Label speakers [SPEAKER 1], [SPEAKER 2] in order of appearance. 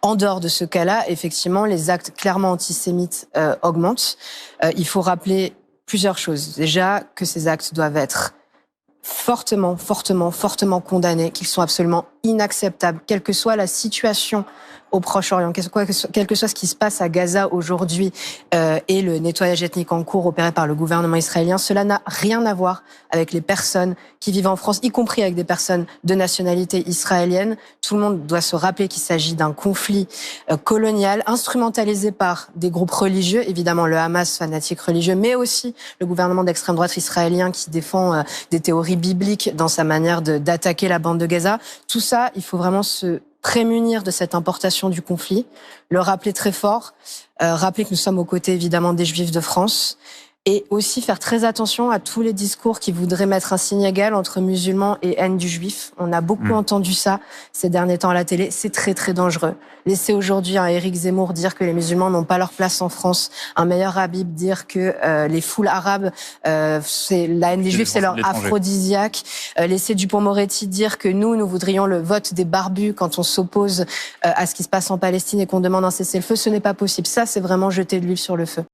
[SPEAKER 1] En dehors de ce cas-là, effectivement, les actes clairement antisémites augmentent. Il faut rappeler plusieurs choses. Déjà, que ces actes doivent être fortement condamnés, qu'ils sont absolument inacceptables, quelle que soit la situation au Proche-Orient, quel que soit ce qui se passe à Gaza aujourd'hui et le nettoyage ethnique en cours opéré par le gouvernement israélien, cela n'a rien à voir avec les personnes qui vivent en France, y compris avec des personnes de nationalité israélienne. Tout le monde doit se rappeler qu'il s'agit d'un conflit colonial, instrumentalisé par des groupes religieux, évidemment le Hamas, fanatique religieux, mais aussi le gouvernement d'extrême droite israélien qui défend des théories bibliques dans sa manière d'attaquer la bande de Gaza. Tout ça, il faut vraiment se prémunir de cette importation du conflit, le rappeler très fort, rappeler que nous sommes aux côtés évidemment des Juifs de France et aussi faire très attention à tous les discours qui voudraient mettre un signe égal entre musulmans et haine du juif. On a beaucoup entendu ça ces derniers temps à la télé. C'est très très dangereux. Laisser aujourd'hui un Éric Zemmour dire que les musulmans n'ont pas leur place en France, un meilleur Habib dire que les foules arabes, c'est la haine des juifs, c'est leur aphrodisiaque. Laisser Dupond-Moretti dire que nous voudrions le vote des barbus quand on s'oppose à ce qui se passe en Palestine et qu'on demande un cessez-le-feu, ce n'est pas possible. Ça, c'est vraiment jeter de l'huile sur le feu.